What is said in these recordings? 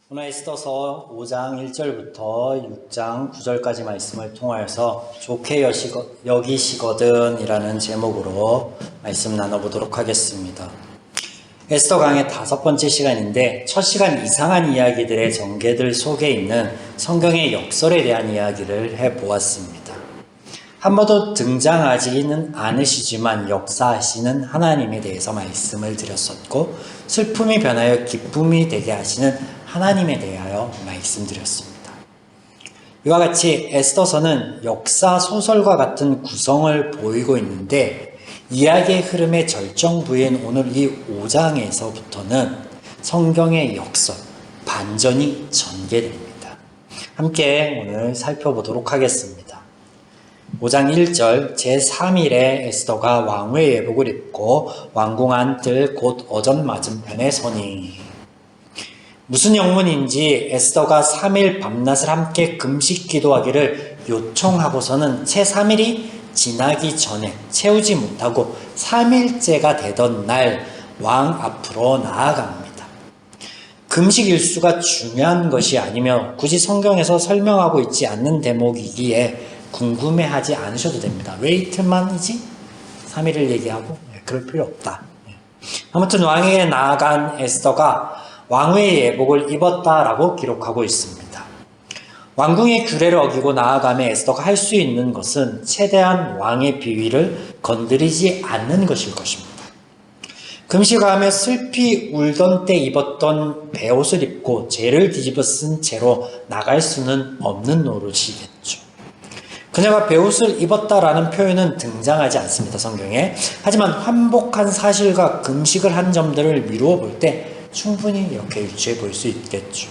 오늘 에스더서 5장 1절부터 6장 9절까지 말씀을 통하여서 좋게 여기시거든 이라는 제목으로 말씀 나눠보도록 하겠습니다. 에스더 강의 5번째 시간인데, 첫 시간 이상한 이야기들의 전개들 속에 있는 성경의 역설에 대한 이야기를 해보았습니다. 한 번도 등장하지는 않으시지만 역사하시는 하나님에 대해서 말씀을 드렸었고, 슬픔이 변하여 기쁨이 되게 하시는 하나님에 대하여 말씀드렸습니다. 이와 같이 에스더서는 역사 소설과 같은 구성을 보이고 있는데, 이야기의 흐름의 절정 부인 오늘 이 5장에서부터는 성경의 역설, 반전이 전개됩니다. 함께 오늘 살펴보도록 하겠습니다. 5장 1절, 제3일에 에스더가 왕후의 예복을 입고 왕궁 뜰 곧 어전 맞은편에 서니. 무슨 영문인지 에스더가 3일 밤낮을 함께 금식 기도하기를 요청하고서는 채 3일이 지나기 전에 채우지 못하고 3일째가 되던 날 왕 앞으로 나아갑니다. 금식 일수가 중요한 것이 아니며 굳이 성경에서 설명하고 있지 않는 대목이기에 궁금해하지 않으셔도 됩니다. 왜 이틀만이지? 3일을 얘기하고? 그럴 필요 없다. 아무튼 왕에게 나아간 에스더가 왕후의 예복을 입었다라고 기록하고 있습니다. 왕궁의 규례를 어기고 나아가며 에스더가 할 수 있는 것은 최대한 왕의 비위를 건드리지 않는 것일 것입니다. 금식하며 슬피 울던 때 입었던 베옷을 입고 죄를 뒤집어 쓴 채로 나갈 수는 없는 노릇이겠죠. 그녀가 베옷을 입었다라는 표현은 등장하지 않습니다, 성경에. 하지만 환복한 사실과 금식을 한 점들을 미루어 볼 때 충분히 이렇게 유추해 볼 수 있겠죠.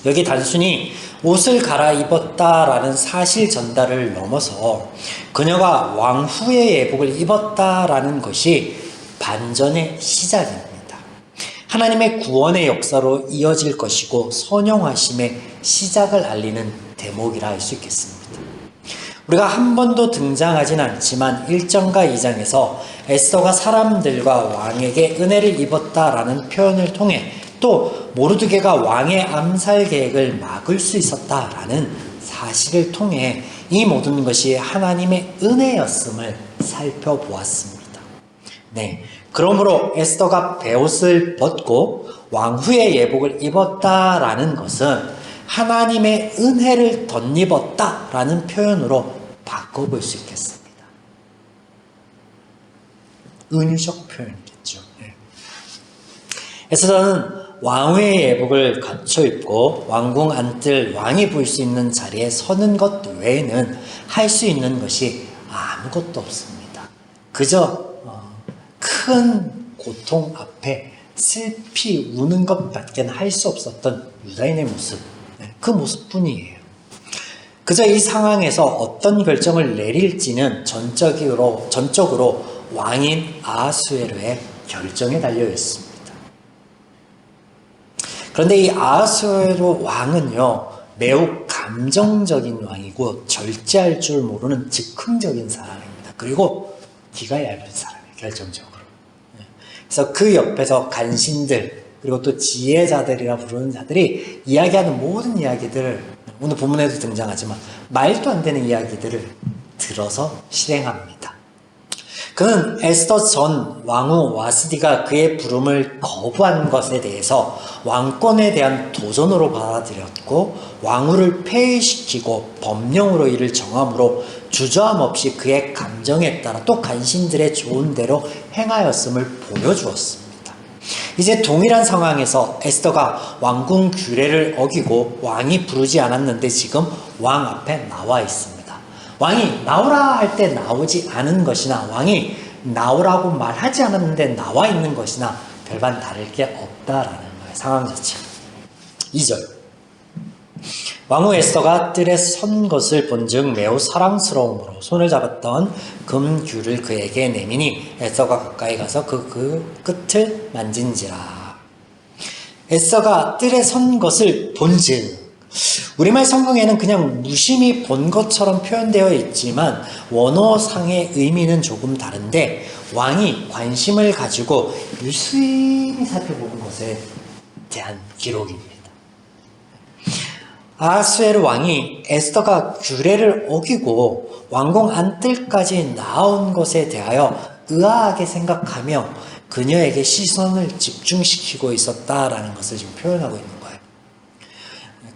여기 단순히 옷을 갈아입었다라는 사실 전달을 넘어서 그녀가 왕후의 예복을 입었다라는 것이 반전의 시작입니다. 하나님의 구원의 역사로 이어질 것이고 선용하심의 시작을 알리는 대목이라 할 수 있겠습니다. 우리가 한 번도 등장하진 않지만 1장과 2장에서 에스더가 사람들과 왕에게 은혜를 입었다라는 표현을 통해 또 모르드게가 왕의 암살 계획을 막을 수 있었다라는 사실을 통해 이 모든 것이 하나님의 은혜였음을 살펴보았습니다. 그러므로 에스더가 베옷을 벗고 왕후의 예복을 입었다라는 것은 하나님의 은혜를 덧입었다라는 표현으로 바꿔볼 수 있겠습니다. 은유적 표현이겠죠. 에스더는 왕후의 예복을 갖춰 입고 왕궁 안뜰 왕이 볼 수 있는 자리에 서는 것 외에는 할 수 있는 것이 아무것도 없습니다. 그저 큰 고통 앞에 슬피 우는 것밖에 할 수 없었던 유다인의 모습, 그 모습뿐이에요. 그저 이 상황에서 어떤 결정을 내릴지는 전적으로 왕인 아하수에로의 결정에 달려 있습니다. 그런데 이 아하수에로 왕은요, 매우 감정적인 왕이고 절제할 줄 모르는 즉흥적인 사람입니다. 그리고 기가 얇은 사람이에요, 결정적으로. 그래서 그 옆에서 간신들, 그리고 또 지혜자들이라 부르는 자들이 이야기하는 모든 이야기들을, 오늘 본문에도 등장하지만 말도 안 되는 이야기들을 들어서 실행합니다. 그는 에스더 전 왕후 와스디가 그의 부름을 거부한 것에 대해서 왕권에 대한 도전으로 받아들였고, 왕후를 폐위시키고 법령으로 이를 정함으로 주저함 없이 그의 감정에 따라 또 간신들의 좋은 대로 행하였음을 보여주었습니다. 이제 동일한 상황에서 에스더가 왕궁 규례를 어기고 왕이 부르지 않았는데 지금 왕 앞에 나와 있습니다. 왕이 나오라 할 때 나오지 않은 것이나 왕이 나오라고 말하지 않았는데 나와 있는 것이나 별반 다를 게 없다라는 거예요, 상황 자체. 2절, 왕후 에스더가 뜰에 선 것을 본즉 매우 사랑스러움으로 손을 잡았던 금규를 그에게 내미니 에스더가 가까이 가서 그 끝을 만진지라. 에스더가 뜰에 선 것을 본즉, 우리말 성경에는 그냥 무심히 본 것처럼 표현되어 있지만 원어상의 의미는 조금 다른데, 왕이 관심을 가지고 유심히 살펴보는 것을 대한 기록입니다. 아하수에르 왕이 에스더가 규례를 어기고 왕궁 안뜰까지 나온 것에 대하여 의아하게 생각하며 그녀에게 시선을 집중시키고 있었다라는 것을 지금 표현하고 있는 거예요.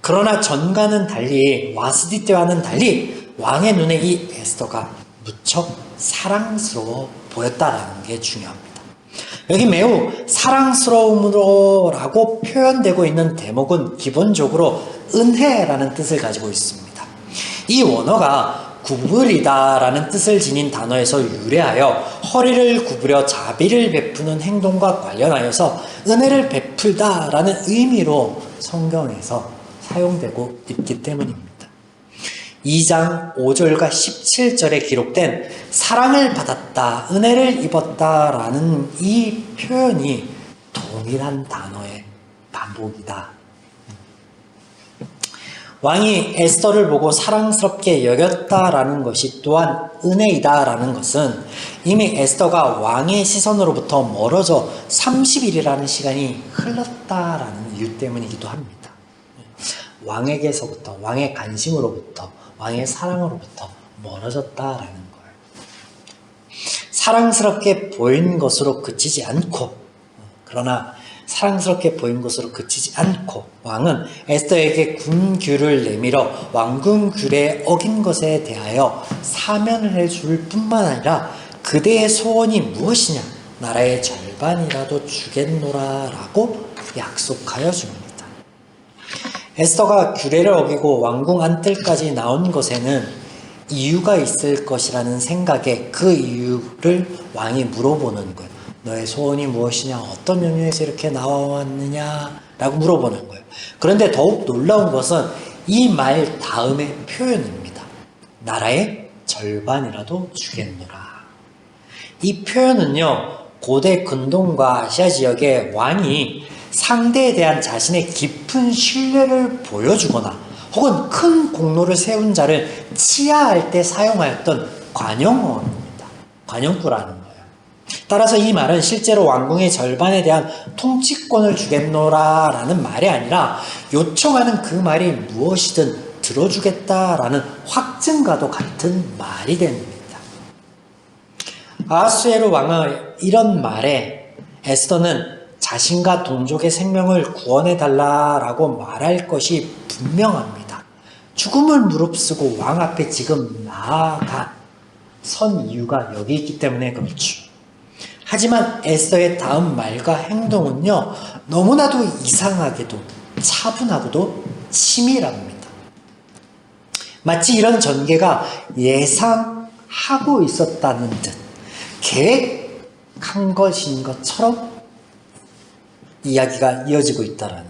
그러나 전과는 달리, 와스디 때와는 달리 왕의 눈에 이 에스더가 무척 사랑스러워 보였다라는 게 중요합니다. 여기 매우 사랑스러움으로라고 표현되고 있는 대목은 기본적으로 은혜라는 뜻을 가지고 있습니다. 이 원어가 구부리다라는 뜻을 지닌 단어에서 유래하여 허리를 구부려 자비를 베푸는 행동과 관련하여서 은혜를 베풀다라는 의미로 성경에서 사용되고 있기 때문입니다. 2장 5절과 17절에 기록된 사랑을 받았다, 은혜를 입었다라는 이 표현이 동일한 단어의 반복이다. 왕이 에스더를 보고 사랑스럽게 여겼다라는 것이 또한 은혜이다라는 것은 이미 에스더가 왕의 시선으로부터 멀어져 30일이라는 시간이 흘렀다라는 이유 때문이기도 합니다. 왕에게서부터, 왕의 관심으로부터, 왕의 사랑으로부터 멀어졌다라는 거예요. 사랑스럽게 보인 것으로 그치지 않고, 그러나 사랑스럽게 보인 것으로 그치지 않고 왕은 에스더에게 군규를 내밀어 왕궁 규례에 어긴 것에 대하여 사면을 해줄 뿐만 아니라 그대의 소원이 무엇이냐, 나라의 절반이라도 주겠노라 라고 약속하여 줍니다. 에스더가 규례를 어기고 왕궁 안뜰까지 나온 것에는 이유가 있을 것이라는 생각에 그 이유를 왕이 물어보는 거예요. 너의 소원이 무엇이냐, 어떤 연유에서 이렇게 나왔느냐 라고 물어보는 거예요. 그런데 더욱 놀라운 것은 이 말 다음의 표현입니다. 나라의 절반이라도 주겠노라. 이 표현은요, 고대 근동과 아시아 지역의 왕이 상대에 대한 자신의 깊은 신뢰를 보여주거나 혹은 큰 공로를 세운 자를 치하할 때 사용하였던 관용어입니다. 관용구라는 거예요. 따라서 이 말은 실제로 왕궁의 절반에 대한 통치권을 주겠노라라는 말이 아니라 요청하는 그 말이 무엇이든 들어주겠다라는 확증과도 같은 말이 됩니다. 아하수에르 왕의 이런 말에 에스더는 자신과 동족의 생명을 구원해달라라고 말할 것이 분명합니다. 죽음을 무릅쓰고 왕 앞에 지금 나아가 선 이유가 여기 있기 때문에 그렇죠. 하지만 에스더의 다음 말과 행동은요, 너무나도 이상하게도 차분하고도 치밀합니다. 마치 이런 전개가 예상하고 있었다는 듯 계획한 것인 것처럼 이야기가 이어지고 있다는 거예요.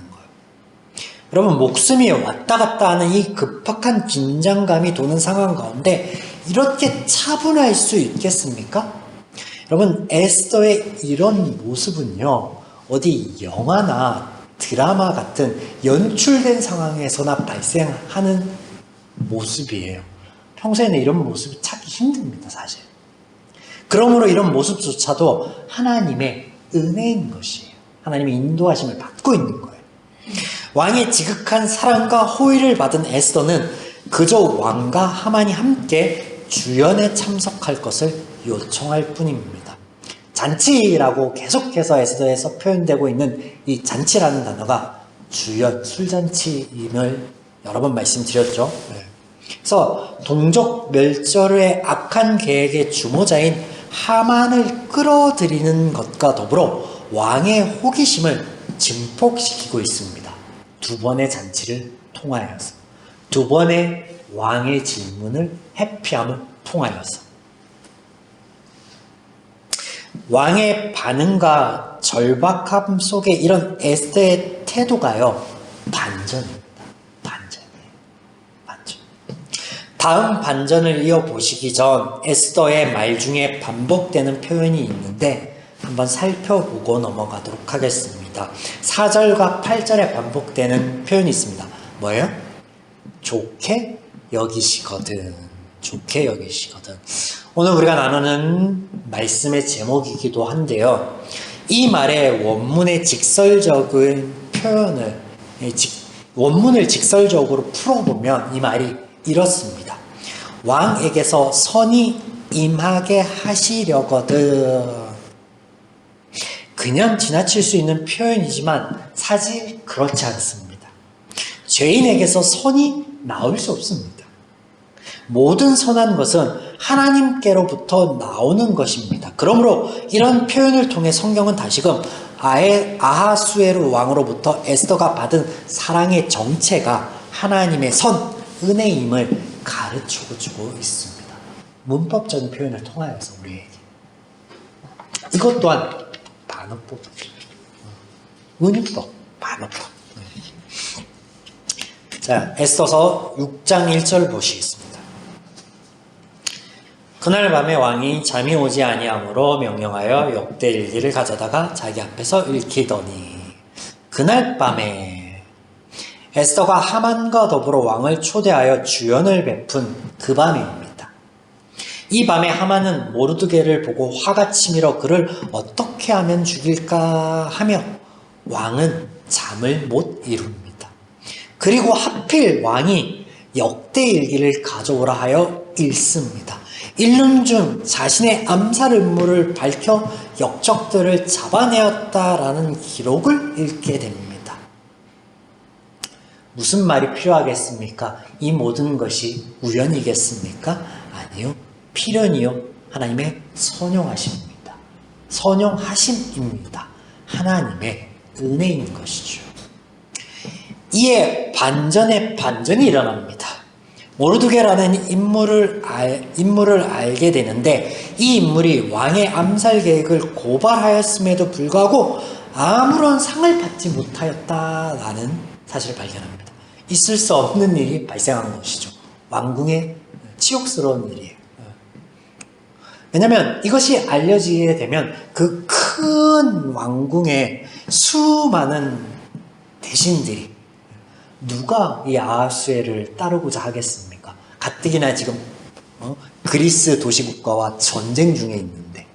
여러분, 목숨이 왔다 갔다 하는 이 급박한 긴장감이 도는 상황 가운데 이렇게 차분할 수 있겠습니까? 여러분, 에스더의 이런 모습은요, 어디 영화나 드라마 같은 연출된 상황에서나 발생하는 모습이에요. 평소에는 이런 모습이 찾기 힘듭니다, 사실. 그러므로 이런 모습조차도 하나님의 은혜인 것이에요. 하나님의 인도하심을 받고 있는 거예요. 왕의 지극한 사랑과 호의를 받은 에스더는 그저 왕과 하만이 함께 주연에 참석할 것을 요청할 뿐입니다. 잔치라고 계속해서 에스더에서 표현되고 있는 이 잔치라는 단어가 주연, 술잔치임을 여러 번 말씀드렸죠. 그래서 동족 멸절의 악한 계획의 주모자인 하만을 끌어들이는 것과 더불어 왕의 호기심을 증폭시키고 있습니다. 두 번의 잔치를 통하여서, 두 번의 왕의 질문을 회피함을 통하여서. 왕의 반응과 절박함 속에 이런 에스더의 태도가요, 반전입니다. 반전이에요. 반전. 다음 반전을 이어보시기 전 에스더의 말 중에 반복되는 표현이 있는데 한번 살펴보고 넘어가도록 하겠습니다. 4절과 8절에 반복되는 표현이 있습니다. 뭐예요? 좋게 여기시거든. 좋게 여기시거든. 오늘 우리가 나누는 말씀의 제목이기도 한데요. 이 말의 원문의 직설적인 표현을 원문을 직설적으로 풀어보면 이 말이 이렇습니다. 왕에게서 선이 임하게 하시려거든. 그냥 지나칠 수 있는 표현이지만 사실 그렇지 않습니다. 죄인에게서 선이 나올 수 없습니다. 모든 선한 것은 하나님께로부터 나오는 것입니다. 그러므로 이런 표현을 통해 성경은 다시금 아하수에로 왕으로부터 에스더가 받은 사랑의 정체가 하나님의 선, 은혜임을 가르쳐주고 있습니다. 문법적인 표현을 통하여서 우리에게. 이것 또한 반어법, 은유법, 반어법. 자, 에스더서 6장 1절 보시겠습니다. 그날 밤에 왕이 잠이 오지 아니하므로 명령하여 역대일기를 가져다가 자기 앞에서 읽히더니 그날 밤에 에스더가 하만과 더불어 왕을 초대하여 주연을 베푼 그 밤입니다. 이 밤에 하만은 모르드게를 보고 화가 치밀어 그를 어떻게 하면 죽일까 하며 왕은 잠을 못 이룹니다. 그리고 하필 왕이 역대일기를 가져오라 하여 읽습니다. 읽는 중 자신의 암살 음모를 밝혀 역적들을 잡아내었다라는 기록을 읽게 됩니다. 무슨 말이 필요하겠습니까? 이 모든 것이 우연이겠습니까? 아니요. 필연이요. 하나님의 선용하심입니다. 선용하심입니다. 하나님의 은혜인 것이죠. 이에 반전의 반전이 일어납니다. 모르드게라는 인물을 알게 되는데 이 인물이 왕의 암살 계획을 고발하였음에도 불구하고 아무런 상을 받지 못하였다라는 사실을 발견합니다. 있을 수 없는 일이 발생한 것이죠. 왕궁의 치욕스러운 일이에요. 왜냐하면 이것이 알려지게 되면 그 큰 왕궁의 수많은 대신들이 누가 이 아하수에를 따르고자 하겠습니까? 가뜩이나 지금 그리스 도시국가와 전쟁 중에 있는데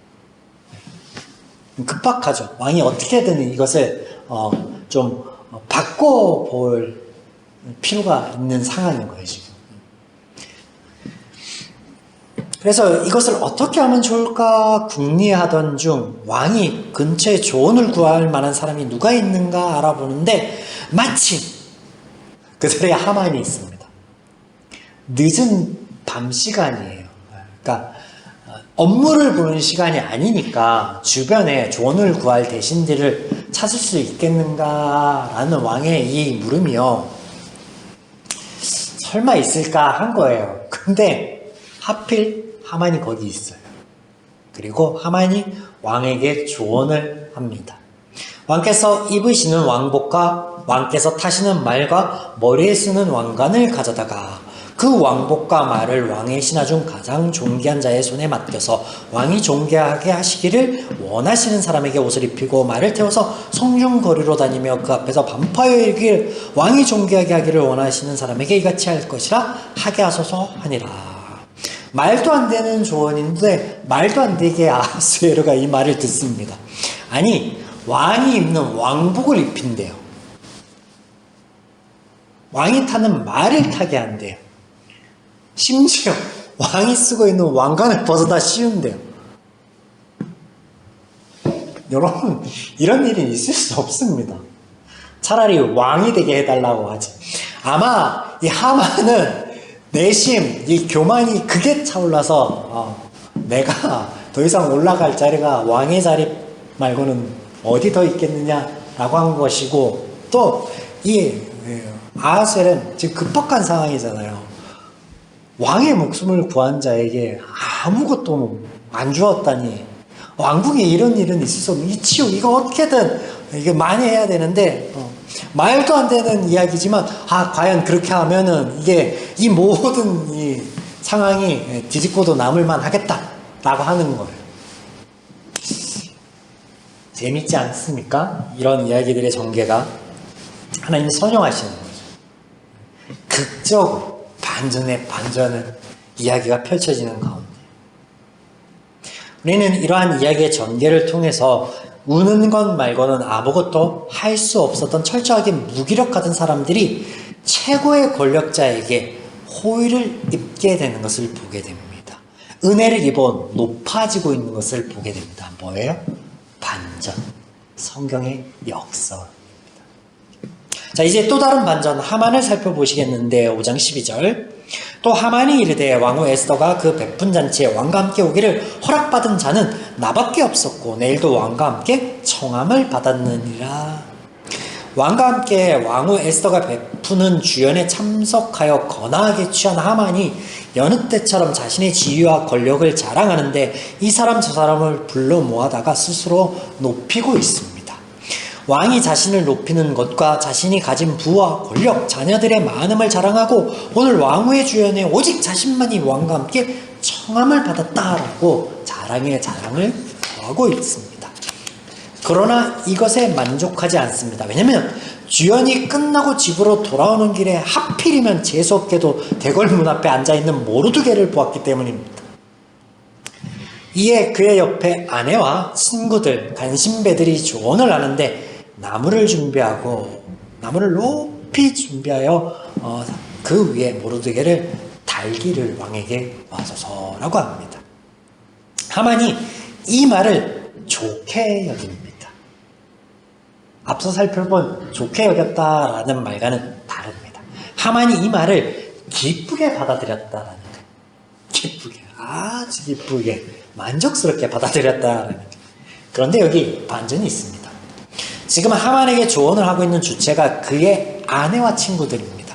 급박하죠. 왕이 어떻게든 이것을 좀 바꿔볼 필요가 있는 상황인 거예요, 지금. 그래서 이것을 어떻게 하면 좋을까 궁리하던 중 왕이 근처에 조언을 구할 만한 사람이 누가 있는가 알아보는데 마침 그 자리에 하만이 있습니다. 늦은 밤 시간이에요. 그러니까 업무를 보는 시간이 아니니까 주변에 조언을 구할 대신들을 찾을 수 있겠는가라는 왕의 이 물음이요. 설마 있을까 한 거예요. 근데 하필 하만이 거기 있어요. 그리고 하만이 왕에게 조언을 합니다. 왕께서 입으시는 왕복과 왕께서 타시는 말과 머리에 쓰는 왕관을 가져다가 그 왕복과 말을 왕의 신하 중 가장 존귀한 자의 손에 맡겨서 왕이 존귀하게 하시기를 원하시는 사람에게 옷을 입히고 말을 태워서 성중거리로 다니며 그 앞에서 반파여 이르기를 왕이 존귀하게 하기를 원하시는 사람에게 이같이 할 것이라 하게 하소서 하니라. 말도 안 되는 조언인데 말도 안 되게 아하수에르가 이 말을 듣습니다. 아니 왕이 입는 왕복을 입힌대요. 왕이 타는 말을 타게 한대요. 심지어 왕이 쓰고 있는 왕관을 벗어다 씌운대요. 여러분 이런 일이 있을 수 없습니다. 차라리 왕이 되게 해달라고 하지. 아마 이 하만은 내심 이 교만이 극에 차올라서 내가 더 이상 올라갈 자리가 왕의 자리 말고는 어디 더 있겠느냐라고 한 것이고 또 이 아하수에르는 지금 급박한 상황이잖아요. 왕의 목숨을 구한 자에게 아무것도 안 주었다니 왕궁에 이런 일은 있을 수 없는 이 치욕 이거 어떻게든 이게 만회해야 되는데 말도 안 되는 이야기지만 과연 그렇게 하면은 이게 이 모든 이 상황이 뒤집고도 남을만 하겠다라고 하는 거예요. 재밌지 않습니까? 이런 이야기들의 전개가 하나님이 선용하시는 거죠. 극적으로 반전의 반전을 이야기가 펼쳐지는 가운데 우리는 이러한 이야기의 전개를 통해서 우는 것 말고는 아무것도 할 수 없었던 철저하게 무기력하던 사람들이 최고의 권력자에게 호의를 입게 되는 것을 보게 됩니다. 은혜를 입어 높아지고 있는 것을 보게 됩니다. 뭐예요? 반전. 성경의 역사입니다. 자, 이제 또 다른 반전 하만을 살펴보시겠는데 5장 12절. 또 하만이 이르되 왕후 에스더가 그 베푼 잔치에 왕과 함께 오기를 허락받은 자는 나밖에 없었고 내일도 왕과 함께 청함을 받았느니라. 왕과 함께 왕후 에스더가 베푸는 주연에 참석하여 거나하게 취한 하만이 여느 때처럼 자신의 지위와 권력을 자랑하는데 이 사람 저 사람을 불러 모아다가 스스로 높이고 있습니다. 왕이 자신을 높이는 것과 자신이 가진 부와 권력, 자녀들의 많음을 자랑하고 오늘 왕후의 주연에 오직 자신만이 왕과 함께 청함을 받았다라고 자랑에 자랑을 더하고 있습니다. 그러나 이것에 만족하지 않습니다. 왜냐하면 주연이 끝나고 집으로 돌아오는 길에 하필이면 재수없게도 대궐문 앞에 앉아있는 모르드게를 보았기 때문입니다. 이에 그의 옆에 아내와 친구들, 간신배들이 조언을 하는데 나무를 높이 준비하여 그 위에 모르드게를 달기를 왕에게 와서서라고 합니다. 하만이 이 말을 좋게 여깁니다. 앞서 살펴본 좋게 여겼다라는 말과는 다릅니다. 하만이 이 말을 기쁘게 받아들였다라는 거예요. 기쁘게, 아주 기쁘게, 만족스럽게 받아들였다라는 거예요. 그런데 여기 반전이 있습니다. 지금 하만에게 조언을 하고 있는 주체가 그의 아내와 친구들입니다.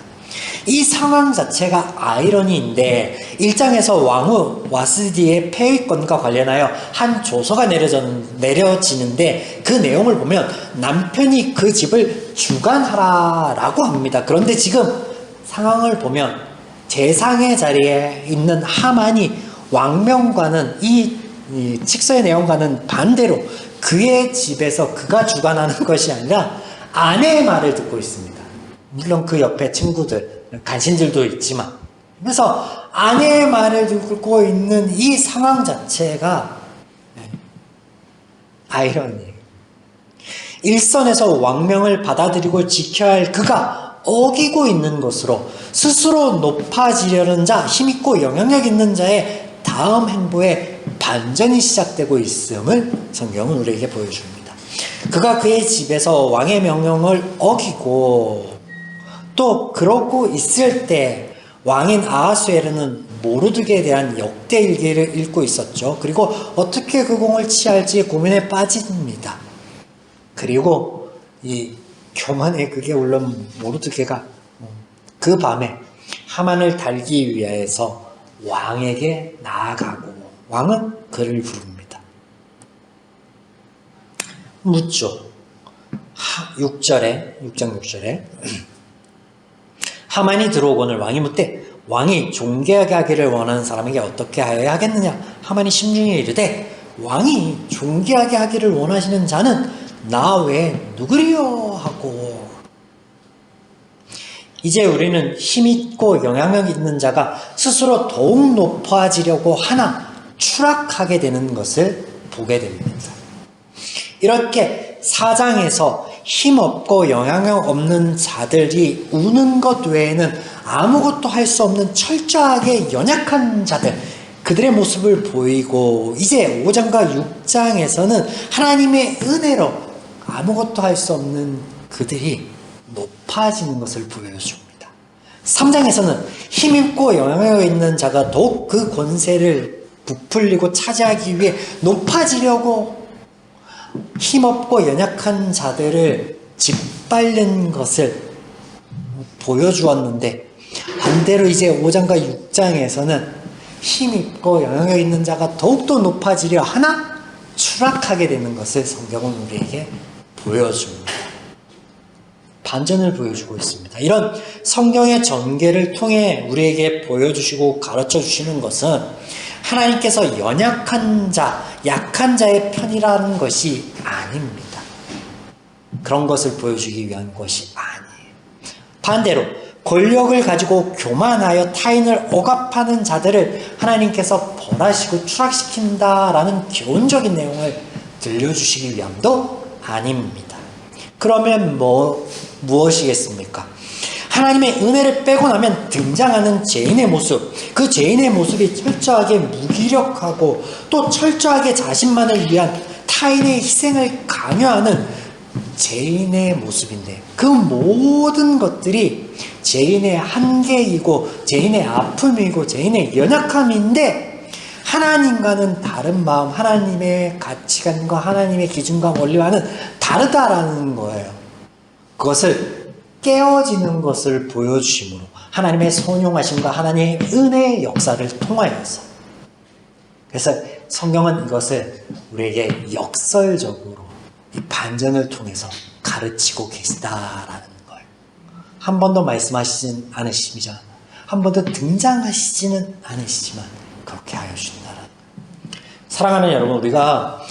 이 상황 자체가 아이러니인데 1장에서 왕후 와스디의 폐위권과 관련하여 한 조서가 내려지는데 그 내용을 보면 남편이 그 집을 주관하라라고 합니다. 그런데 지금 상황을 보면 재상의 자리에 있는 하만이 왕명과는 이 칙서의 내용과는 반대로 그의 집에서 그가 주관하는 것이 아니라 아내의 말을 듣고 있습니다. 물론 그 옆에 친구들, 간신들도 있지만 그래서 아내의 말을 듣고 있는 이 상황 자체가 아이러니예요. 일선에서 왕명을 받아들이고 지켜야 할 그가 어기고 있는 것으로 스스로 높아지려는 자, 힘있고 영향력 있는 자의 다음 행보에 반전이 시작되고 있음을 성경은 우리에게 보여줍니다. 그가 그의 집에서 왕의 명령을 어기고 또 그러고 있을 때 왕인 아하수에르는 모르드게에 대한 역대 일기를 읽고 있었죠. 그리고 어떻게 그 공을 취할지 고민에 빠집니다. 그리고 이 교만의 극에 올른 모르드게가 그 밤에 하만을 달기 위해서 왕에게 나아가고 왕은 그를 부릅니다. 묻죠. 6장 6절에 하만이 들어오거늘 왕이 묻되 왕이 존귀하게 하기를 원하는 사람에게 어떻게 하여야 하겠느냐. 하만이 심중에 이르되 왕이 존귀하게 하기를 원하시는 자는 나 외에 누구리요 하고. 이제 우리는 힘있고 영향력 있는 자가 스스로 더욱 높아지려고 하나 추락하게 되는 것을 보게 됩니다. 이렇게 4장에서 힘없고 영향력 없는 자들이 우는 것 외에는 아무것도 할 수 없는 철저하게 연약한 자들, 그들의 모습을 보이고 이제 5장과 6장에서는 하나님의 은혜로 아무것도 할 수 없는 그들이 높아지는 것을 보여줍니다. 3장에서는 힘있고 영향력 있는 자가 더욱 그 권세를 부풀리고 차지하기 위해 높아지려고 힘없고 연약한 자들을 짓밟는 것을 보여주었는데 반대로 이제 5장과 6장에서는 힘있고 영향력 있는 자가 더욱더 높아지려 하나 추락하게 되는 것을 성경은 우리에게 보여줍니다. 반전을 보여주고 있습니다. 이런 성경의 전개를 통해 우리에게 보여주시고 가르쳐 주시는 것은 하나님께서 연약한 자, 약한 자의 편이라는 것이 아닙니다. 그런 것을 보여주기 위한 것이 아니에요. 반대로 권력을 가지고 교만하여 타인을 억압하는 자들을 하나님께서 벌하시고 추락시킨다라는 교훈적인 내용을 들려주시기 위함도 아닙니다. 그러면 무엇이겠습니까? 하나님의 은혜를 빼고 나면 등장하는 죄인의 모습, 그 죄인의 모습이 철저하게 무기력하고 또 철저하게 자신만을 위한 타인의 희생을 강요하는 죄인의 모습인데, 그 모든 것들이 죄인의 한계이고 죄인의 아픔이고 죄인의 연약함인데, 하나님과는 다른 마음, 하나님의 가치관과 하나님의 기준과 원리와는 다르다라는 거예요. 그것을 깨어지는 것을 보여주심으로, 하나님의 선용하심과 하나님의 은혜의 역사를 통하여서. 그래서 성경은 이것을 우리에게 역설적으로 이 반전을 통해서 가르치고 계시다라는 거예요. 한 번도 말씀하시진 않으시지만, 한 번도 등장하시지는 않으시지만 그렇게 하여 주신다라는 거예요. 사랑하는 여러분, 우리가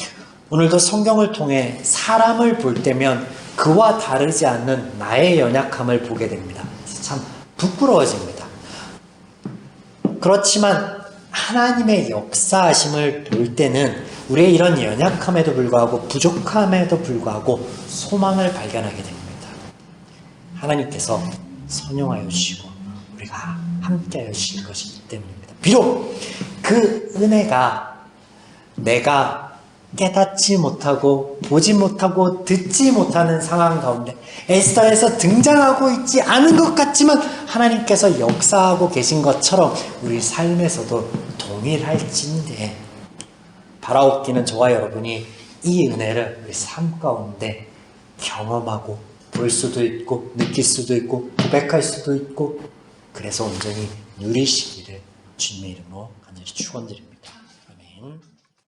오늘도 성경을 통해 사람을 볼 때면 그와 다르지 않는 나의 연약함을 보게 됩니다. 참 부끄러워집니다. 그렇지만 하나님의 역사하심을 볼 때는 우리의 이런 연약함에도 불구하고 부족함에도 불구하고 소망을 발견하게 됩니다. 하나님께서 선용하여 주시고 우리가 함께하여 주신 것이기 때문입니다. 비록 그 은혜가 내가 깨닫지 못하고 보지 못하고 듣지 못하는 상황 가운데 에스더에서 등장하고 있지 않은 것 같지만 하나님께서 역사하고 계신 것처럼 우리 삶에서도 동일할진데, 바라옵기는 저와 여러분이 이 은혜를 우리 삶 가운데 경험하고 볼 수도 있고 느낄 수도 있고 고백할 수도 있고, 그래서 온전히 누리시기를 주님의 이름으로 간절히 축원드립니다. 아멘.